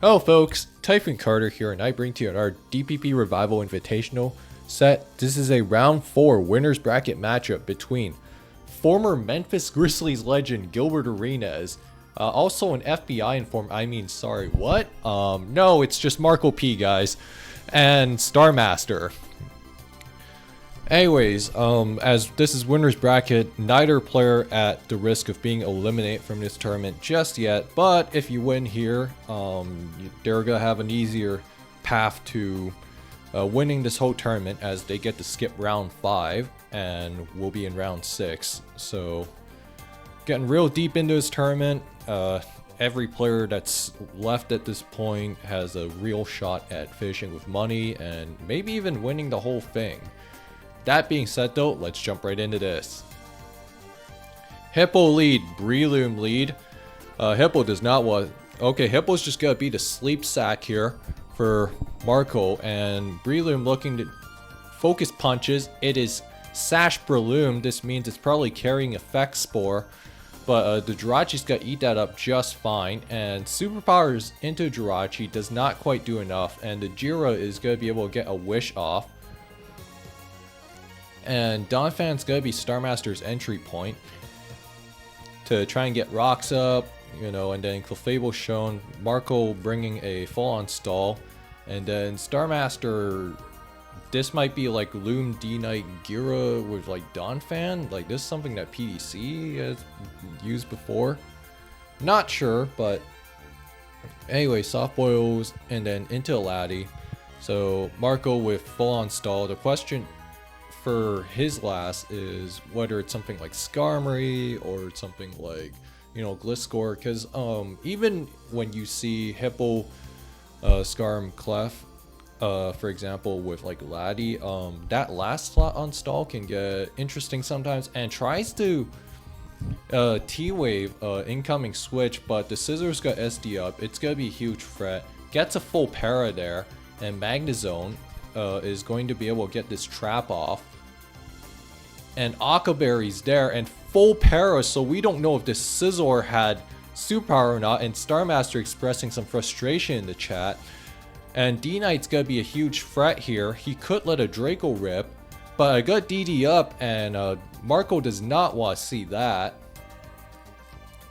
Hello folks, Typhoon Carter here, and I bring to you our DPP Revival Invitational set. This is a round 4 winners bracket matchup between former Memphis Grizzlies legend Gilbert Arenas, also an FBI informed, no, it's just Marcop, guys, and Starmaster. Anyways, as this is winner's bracket, neither player at the risk of being eliminated from this tournament just yet, but if you win here, they're gonna have an easier path to winning this whole tournament, as they get to skip round 5 and we'll be in round 6. So getting real deep into this tournament, every player that's left at this point has a real shot at finishing with money and maybe even winning the whole thing. That being said though, let's jump right into this. Hippo lead, Breloom lead. Hippo does not want... Okay, Hippo's just gonna be the sleep sack here for Marco, and Breloom looking to focus punches. It is Sash Breloom. This means it's probably carrying Effect Spore, but the Jirachee's gonna eat that up just fine, and Superpowers into Jirachee does not quite do enough, and the Jira is gonna be able to get a wish off. And Donphan's gonna be Starmaster's entry point to try and get rocks up, you know, and then Clefable shown, Marco bringing a full-on stall, and then Starmaster, this might be like Loom D-Knight Gira with like Donphan, like this is something that PDC has used before. Not sure, but anyway, soft boils and then into Laddie. So Marco with full-on stall. The question for his last is whether it's something like Skarmory or something like, you know, Gliscor, because even when you see Hippo Skarm Clef, for example, with like Laddie, that last slot on stall can get interesting sometimes, and tries to T-Wave incoming switch, but the Scissors got SD up. It's gonna be a huge threat. Gets a full para there, and Magnezone is going to be able to get this trap off. And Akaberry's there and full para, so we don't know if this Scizor had superpower or not, and Starmaster expressing some frustration in the chat. And D-Knight's gonna be a huge threat here. He could let a Draco rip, but I got DD up, and Marco does not want to see that.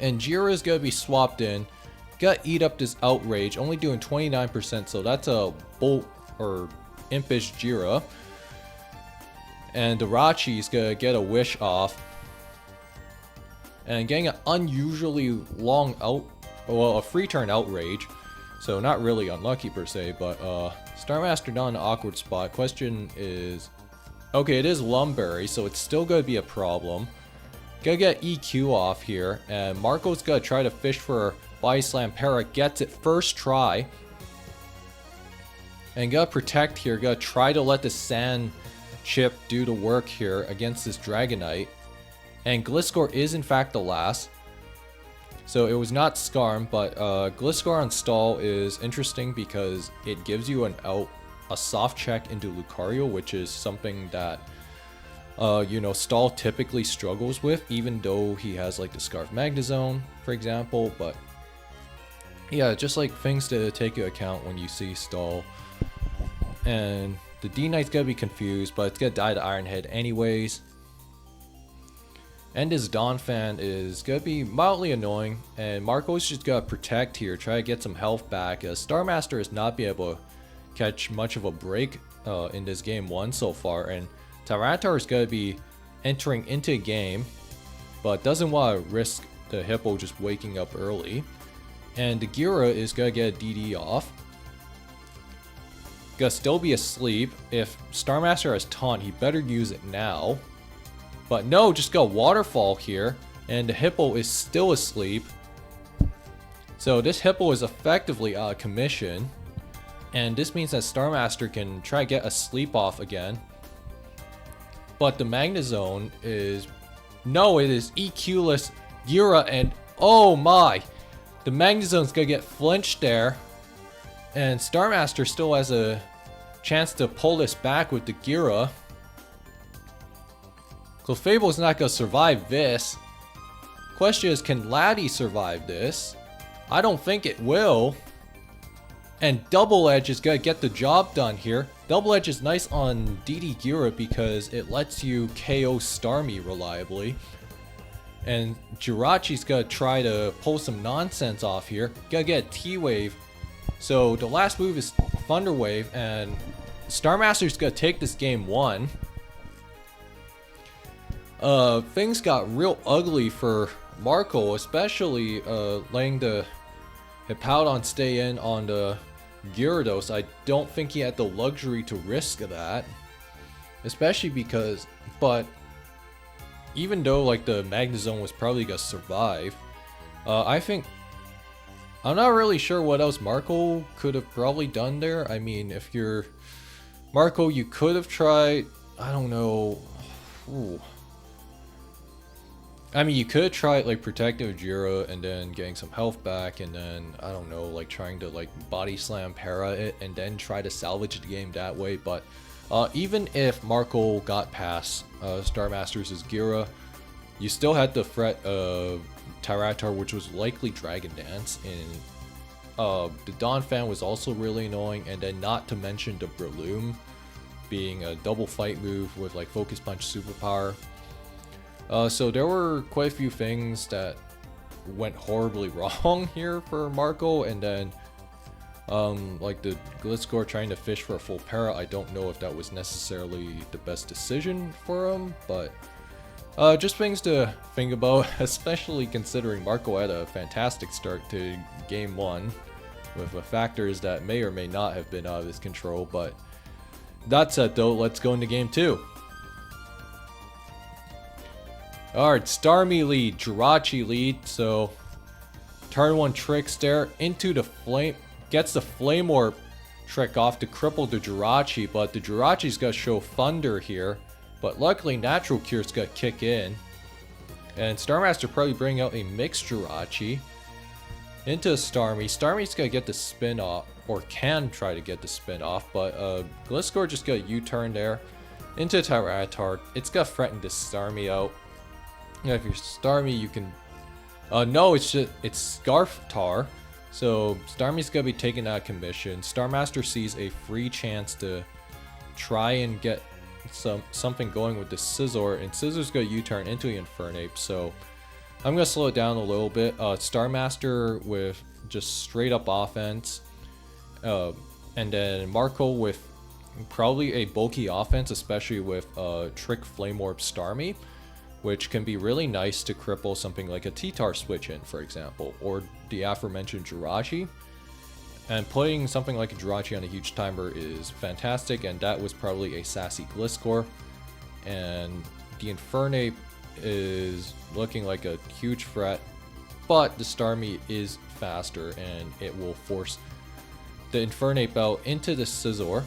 And Jira's gonna be swapped in. Gotta eat up this Outrage, only doing 29%, so that's a Bolt or Impish Jira. And Jirachee's gonna get a wish off. And getting an unusually long a free turn Outrage. So not really unlucky per se, but Starmaster not in an awkward spot. Question is, okay, it is Lumberry, so it's still gonna be a problem. Gotta get EQ off here, and Marco's gonna try to fish for Body Slam Para, gets it first try. And gotta protect here, gotta try to let the Sand Chip do the work here against this Dragonite. And Gliscor is in fact the last. So it was not Skarm, but Gliscor on stall is interesting because it gives you a soft check into Lucario, which is something that you know, stall typically struggles with, even though he has like the Scarf Magnezone, for example. But yeah, just like things to take into account when you see stall. And the D-Knight's gonna be confused, but it's gonna die to Iron Head anyways. And his Donphan is gonna be mildly annoying, and Marco's just gotta protect here, try to get some health back, as Starmaster has not been able to catch much of a break in this game 1 so far, and Tyranitar is gonna be entering into a game, but doesn't want to risk the Hippo just waking up early. And the Gira is gonna get a DD off. Gonna still be asleep. If Starmaster has taunt, he better use it now. But no, just go Waterfall here, and the Hippo is still asleep. So this Hippo is effectively out of commission, and this means that Starmaster can try to get a sleep off again. But the Magnezone is... No, it is EQ-less Gira, and oh my! The Magnezone's gonna get flinched there. And Starmaster still has a chance to pull this back with the Gira. Clefable's not gonna survive this. Question is, can Laddie survive this? I don't think it will. And Double Edge is gonna get the job done here. Double Edge is nice on DD Gira because it lets you KO Starmie reliably. And Jirachee's gonna try to pull some nonsense off here. Gonna get a T-Wave. So the last move is Thunder Wave, and Starmaster's gonna take this game 1. Things got real ugly for Marco, especially letting the Hippowdon stay in on the Gyarados. I don't think he had the luxury to risk that, especially because, but even though like the Magnezone was probably gonna survive, I think I'm not really sure what else Marco could have probably done there. I mean, if you're Marco, you could have tried, I don't know. Ooh. I mean, you could try like protecting Jira and then getting some health back, and then I don't know, like trying to like body slam para it and then try to salvage the game that way. But even if Marco got past Starmaster's Gira, you still had the threat of Tyranitar, which was likely Dragon Dance, and the Donphan was also really annoying, and then not to mention the Breloom being a double fight move with like Focus Punch superpower. So there were quite a few things that went horribly wrong here for Marco, and then like the Gliscor trying to fish for a full para, I don't know if that was necessarily the best decision for him, but just things to think about, especially considering Marco had a fantastic start to game 1 with factors that may or may not have been out of his control. But that said though, let's go into game 2. Alright, Starmie lead, Jirachee lead, so turn 1 tricks there into the flame, gets the Flame Orb trick off to cripple the Jirachee, but the Jirachee's gonna show Thunder here, but luckily Natural Cure's gonna kick in, and Starmaster probably bring out a mixed Jirachee into Starmie. Starmie's gonna get the spin off, or can try to get the spin off, but Gliscor just got a U-turn there into Tyranitar. It's gonna threaten this Starmie out. Yeah, if you're Starmie, you can... no, it's Scarftar. So Starmie's gonna be taken out of commission. Starmaster sees a free chance to try and get something going with the Scizor, and Scissor's gonna U-turn into the Infernape. So I'm gonna slow it down a little bit. Starmaster with just straight up offense, and then Marco with probably a bulky offense, especially with Trick Flame Orb Starmie, which can be really nice to cripple something like a T-Tar switch in, for example, or the aforementioned Jirachee. And putting something like a Jirachee on a huge timer is fantastic, and that was probably a sassy Gliscor. And the Infernape is looking like a huge threat, but the Starmie is faster, and it will force the Infernape out into the Scizor.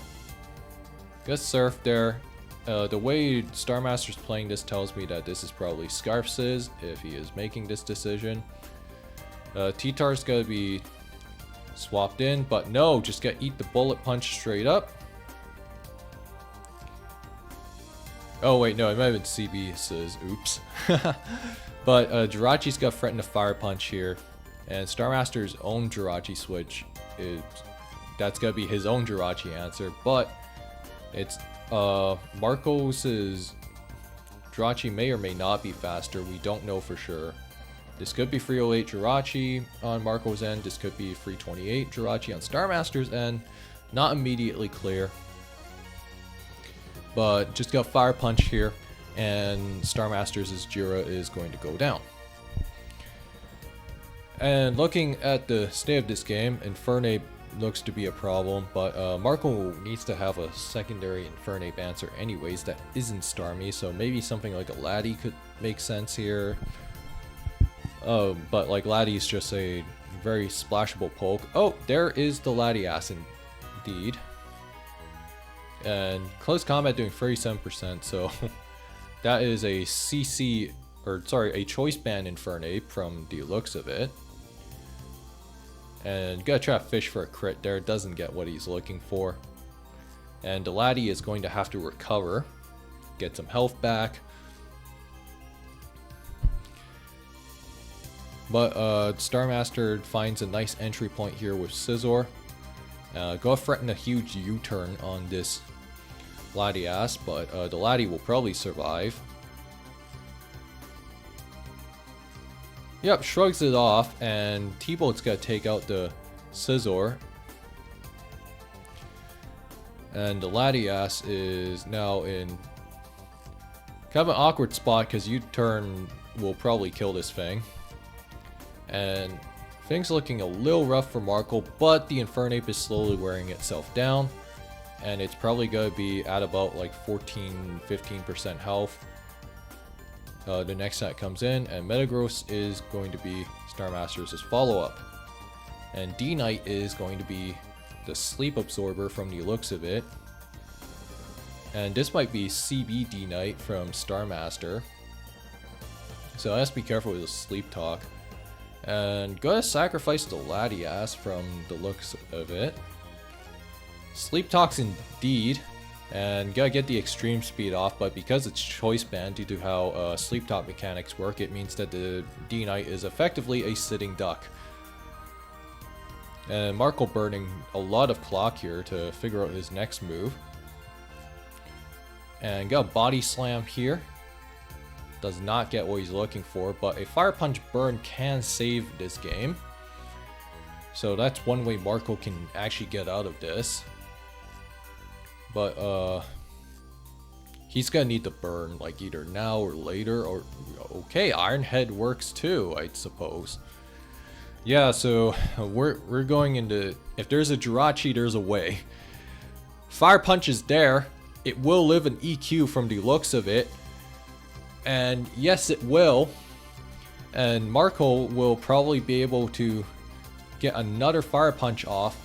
Good surf there. The way Starmaster's playing this tells me that this is probably Scarf Sizz if he is making this decision. T-Tar's gonna be swapped in, but no, just gotta eat the Bullet Punch straight up. Oh wait, no, it might have been CB Sizz, oops. But Jirachee's got threatened to Fire Punch here, and Starmaster's own Jirachee switch that's gonna be his own Jirachee answer, but it's Marcos' Jirachee may or may not be faster. We don't know for sure. This could be 308 Jirachee on Marco's end. This could be 328 Jirachee on Starmaster's end. Not immediately clear. But just got Fire Punch here, and Starmaster's Jira is going to go down. And looking at the state of this game, Infernape looks to be a problem, but Marco needs to have a secondary Infernape answer anyways that isn't Starmie, so maybe something like a Laddie could make sense here. But like Laddie's just a very splashable poke. Oh, there is the Latias indeed. And close combat doing 37%, so that is a CC, or sorry, a choice band Infernape from the looks of it. And gotta try to fish for a crit there, doesn't get what he's looking for. And Laddie is going to have to recover, get some health back. But Starmaster finds a nice entry point here with Scizor. Go threaten a huge U-turn on this Latias, but the Lati will probably survive. Yep, shrugs it off, and T-Bolt's gonna take out the Scizor. And the Latias is now in kind of an awkward spot because U-turn will probably kill this thing. And things looking a little rough for Marco, but the Infernape is slowly wearing itself down. And it's probably going to be at about like 14-15% health. The next set comes in, and Metagross is going to be Starmaster's follow-up. And D-Knight is going to be the Sleep Absorber from the looks of it. And this might be CB D-Knight from Starmaster. So let's be careful with the Sleep Talk. And gotta sacrifice the Latias from the looks of it. Sleep Talks indeed. And gotta get the extreme speed off, but because it's choice band due to how Sleep Talk mechanics work, it means that the D-Knight is effectively a sitting duck. And Marco burning a lot of clock here to figure out his next move. And got a body slam here. Does not get what he's looking for, but a Fire Punch burn can save this game. So that's one way Marco can actually get out of this. But he's gonna need the burn like either now or later, or okay, Iron Head works too, I suppose. Yeah, so we're going into, if there's a Jirachee, there's a way. Fire Punch is there. It will live an EQ from the looks of it. And yes, it will. And Marco will probably be able to get another Fire Punch off.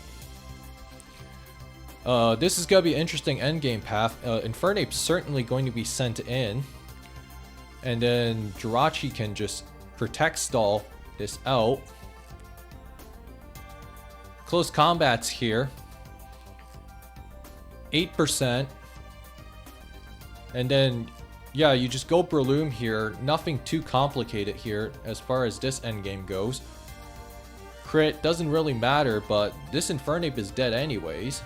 This is going to be an interesting endgame path. Infernape's certainly going to be sent in. And then Jirachee can just protect stall this out. Close combats here. 8%. And then, yeah, you just go Breloom here. Nothing too complicated here as far as this endgame goes. Crit doesn't really matter, but this Infernape is dead anyways.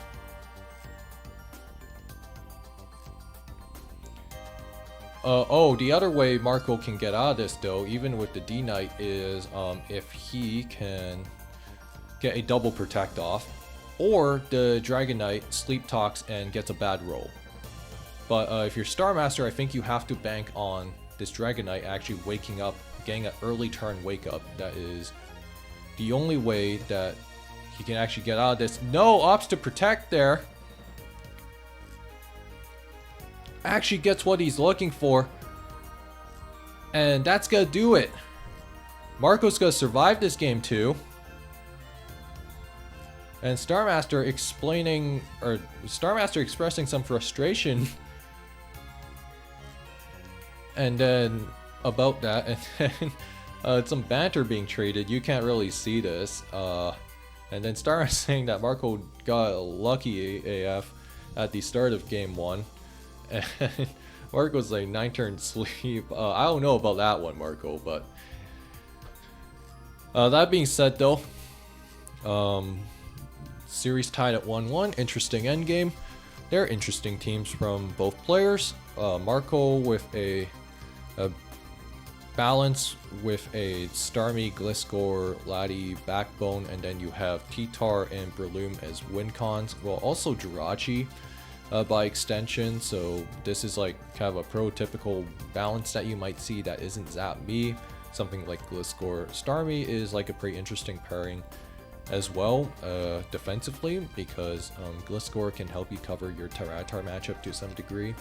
Oh, the other way Marco can get out of this though, even with the D-Knight, is if he can get a double protect off, or the Dragonite Sleep Talks and gets a bad roll. But if you're Starmaster, I think you have to bank on this Dragonite actually waking up, getting an early turn wake up. That is the only way that he can actually get out of this. No, opts to protect there. Actually gets what he's looking for. And that's gonna do it. Marco's gonna survive this game too. And Starmaster expressing some frustration. And then about that, and then some banter being traded. You can't really see this. And then Starmaster saying that Marco got lucky AF at the start of game 1. And Marco's like 9-turn sleep. I don't know about that one, Marco, but that being said though, series tied at 1-1. Interesting endgame. They're interesting teams from both players. Marco with a balance with a Starmie, Gliscor, Lati, Backbone, and then you have T-Tar and Breloom as win cons. Well, also Jirachee by extension. So this is like kind of a prototypical balance that you might see that isn't Zap Me. Something like Gliscor Starmie is like a pretty interesting pairing as well, defensively, because Gliscor can help you cover your Tyranitar matchup to some degree.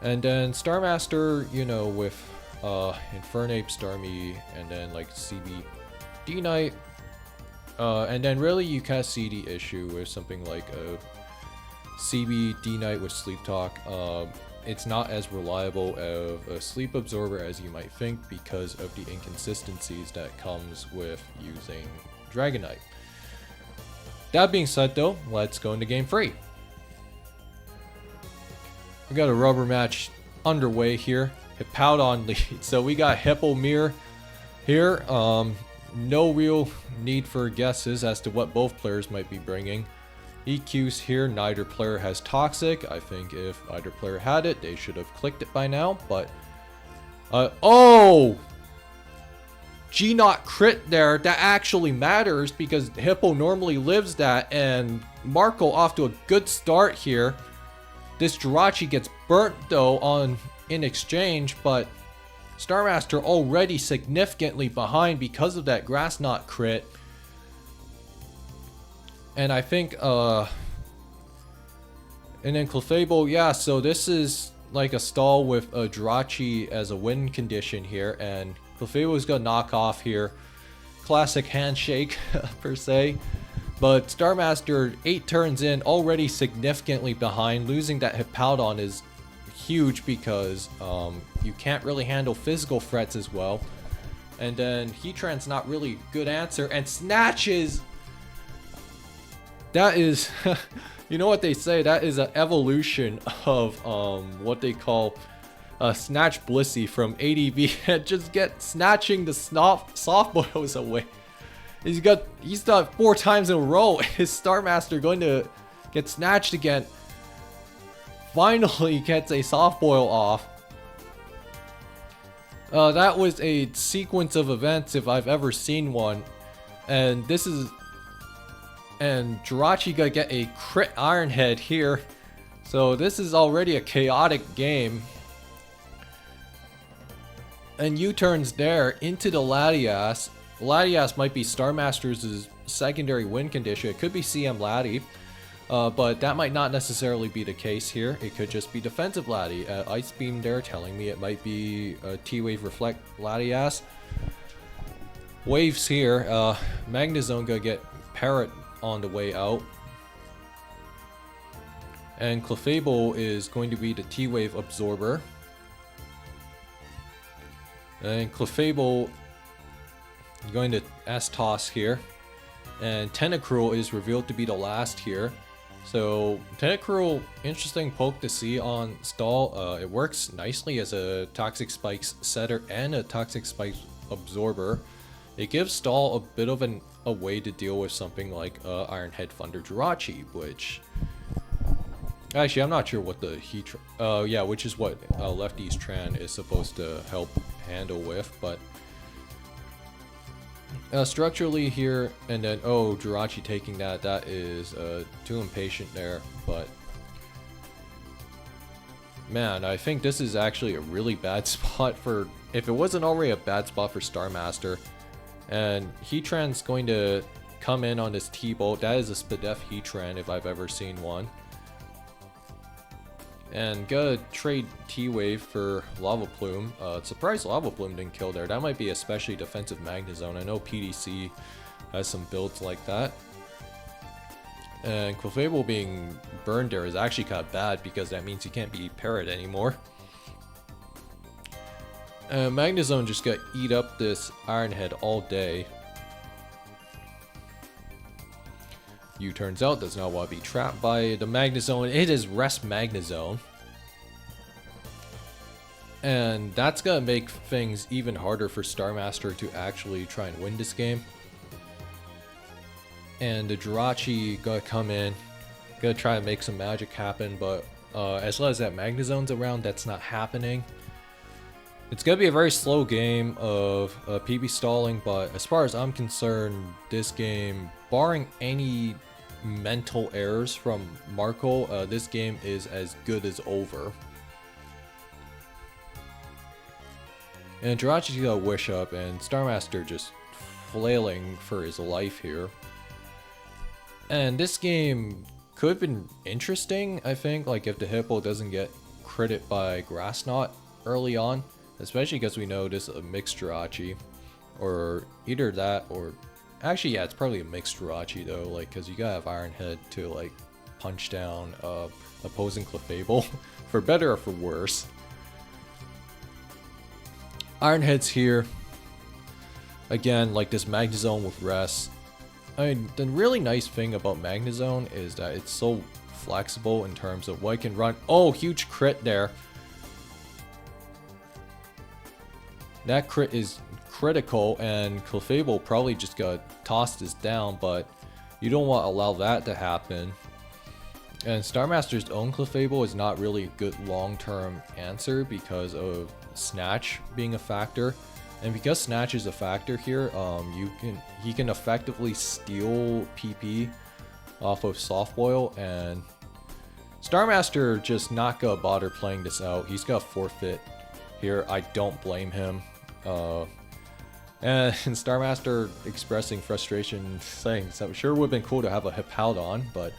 And then Starmaster, you know, with Infernape, Starmie, and then like CB D-Knight. And then really you kind of see the issue with something like a CB D-Knight with Sleep Talk. It's not as reliable of a Sleep Absorber as you might think because of the inconsistencies that comes with using Dragonite. That being said though, let's go into game 3. We got a rubber match underway here. Hippowdon lead. So we got Hippomere here. no real need for guesses as to what both players might be bringing. EQs here, neither player has Toxic. I think if either player had it, they should have clicked it by now, but... oh! G-Not crit there, that actually matters because Hippo normally lives that, and Marco off to a good start here. This Jirachee gets burnt though in exchange, but Starmaster already significantly behind because of that Grass Knot crit. And I think, and then Clefable, yeah, so this is like a stall with a Jirachee as a win condition here, and Clefable is gonna knock off here. Classic handshake, per se. But Starmaster, 8 turns in, already significantly behind. Losing that Hippowdon is huge because you can't really handle physical threats as well. And then Heatran's not really a good answer. And Snatches! That is, you know what they say, that is an evolution of what they call Snatch Blissey from ADV. Just get snatching the soft boils away. He's done 4 times in a row. Is Starmaster going to get snatched again? Finally gets a soft boil off. That was a sequence of events if I've ever seen one. And this is... And Jirachee gonna get a crit Iron Head here. So this is already a chaotic game. And U-turns there into the Latias. Latias might be Starmaster's secondary win condition. It could be CM Lati. But that might not necessarily be the case here. It could just be defensive Lati. Ice Beam there telling me it might be T-Wave Reflect Latias. Waves here. Magnezone gonna get Parrot on the way out. And Clefable is going to be the T-Wave Absorber. And Clefable going to S-Toss here. And Tentacruel is revealed to be the last here. So Tentacruel, interesting poke to see on stall. It works nicely as a Toxic Spikes setter and a Toxic Spikes absorber. It gives stall a bit of a way to deal with something like Iron Head Thunder Jirachee, which... Actually, I'm not sure what the yeah, which is what Lefty's Tran is supposed to help handle with, but... structurally here, and then, oh, Jirachee taking that is too impatient there, but... Man, I think this is actually a really bad spot for... If it wasn't already a bad spot for Starmaster, and Heatran's going to come in on this T-Bolt. That is a Spadef Heatran if I've ever seen one. And gotta trade T-Wave for Lava Plume. Surprised Lava Plume didn't kill there. That might be especially defensive Magnezone. I know PDC has some builds like that. And Clefable being burned there is actually kind of bad because that means he can't be Parrot anymore. Magnezone just got eat up this Iron Head all day. U turns out does not want to be trapped by the Magnezone. It is Rest Magnezone. And that's gonna make things even harder for Starmaster to actually try and win this game. And the Jirachee gonna come in, gonna try and make some magic happen, but as long as that Magnezone's around, that's not happening. It's gonna be a very slow game of PB stalling, but as far as I'm concerned, this game, barring any mental errors from Marco, this game is as good as over. And Jirachee's got a Wish Up, and Starmaster just flailing for his life here. And this game could have been interesting, I think, like if the Hippo doesn't get critted by Grass Knot early on. Especially because we know this is a mixed Jirachee. Or either that or... Actually, yeah, it's probably a mixed Jirachee though. Like, because you gotta have Iron Head to, like, punch down opposing Clefable. For better or for worse. Iron Head's here. Again, like this Magnezone with Rest. I mean, the really nice thing about Magnezone is that it's so flexible in terms of what it can run. Oh, huge crit there. That crit is critical, and Clefable probably just got tossed us down, but you don't want to allow that to happen. And Starmaster's own Clefable is not really a good long-term answer because of Snatch being a factor. And because Snatch is a factor here, he can effectively steal PP off of Soft Boil, and Starmaster just not gonna bother playing this out. He's gonna forfeit here. I don't blame him. And Starmaster expressing frustration, saying so sure would have been cool to have a Hippowdon, but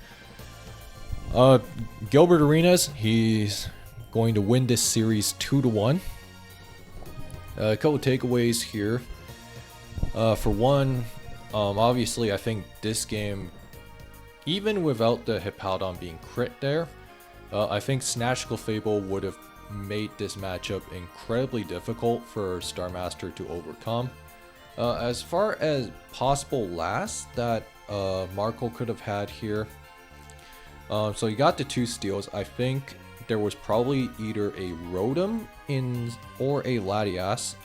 Gilbert Arenas, he's going to win this series 2-1. A couple of takeaways here. For one, obviously I think this game, even without the Hippowdon being crit there, I think Snatch Clefable would have made this matchup incredibly difficult for Starmaster to overcome. As far as possible lasts that Marco could have had here, so you got the 2 steals. I think there was probably either a Rotom or a Latias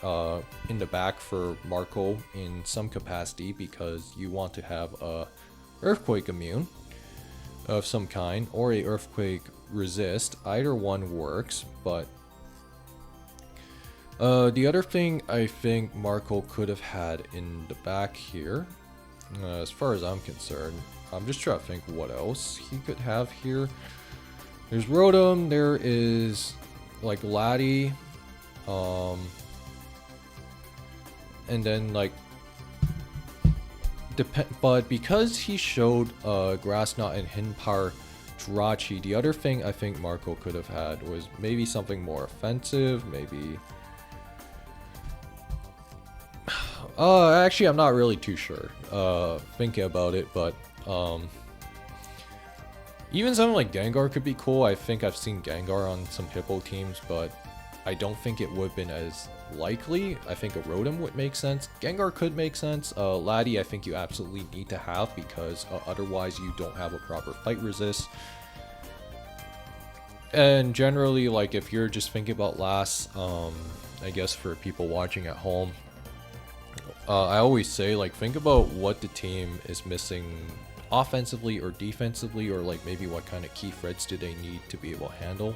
in the back for Marco in some capacity, because you want to have a Earthquake immune of some kind or a Earthquake resist. Either one works, but the other thing I think Marco could have had in the back here, as far as I'm concerned, I'm just trying to think what else he could have here. There's Rotom, there is like Lati, and then like but because he showed Grass Knot and Hidden Power Jirachee, the other thing I think Marco could have had was maybe something more offensive, maybe actually I'm not really too sure thinking about it, but even something like Gengar could be cool. I think I've seen Gengar on some Hippo teams, but I don't think it would have been as likely. I think a Rotom would make sense. Gengar could make sense. Lati I think you absolutely need to have, because otherwise you don't have a proper fight resist. And generally, like, if you're just thinking about last, I guess for people watching at home, I always say, like, think about what the team is missing offensively or defensively, or like maybe what kind of key threats do they need to be able to handle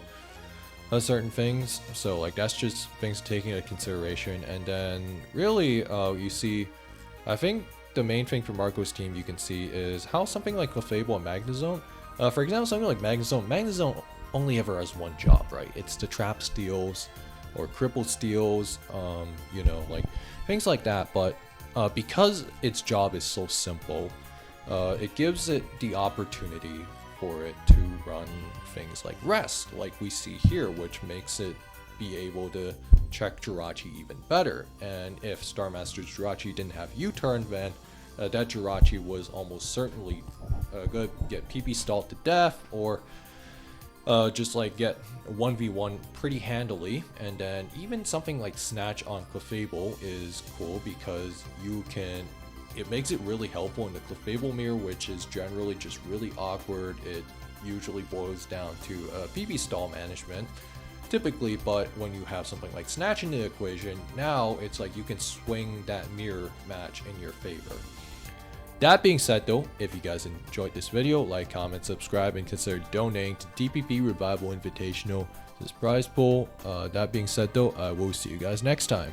certain things. So like that's just things taking into consideration. And then really you see, I think the main thing for Marco's team you can see is how something like Clefable and Magnezone, for example, something like Magnezone only ever has one job, right? It's to trap steals or cripple steals, you know, like things like that. But because its job is so simple, it gives it the opportunity for it to run things like Rest, like we see here, which makes it be able to check Jirachee even better. And if Starmaster's Jirachee didn't have U-turn, then that Jirachee was almost certainly going to get PP stalled to death, or just like get 1v1 pretty handily. And then even something like Snatch on Clefable is cool because you can, it makes it really helpful in the Clefable mirror, which is generally just really awkward. It usually boils down to PP stall management typically, but when you have something like Snatch in the equation, now it's like you can swing that mirror match in your favor. That being said though, if you guys enjoyed this video, like, comment, subscribe, and consider donating to DPP Revival Invitational, this prize pool. That being said though, I will see you guys next time.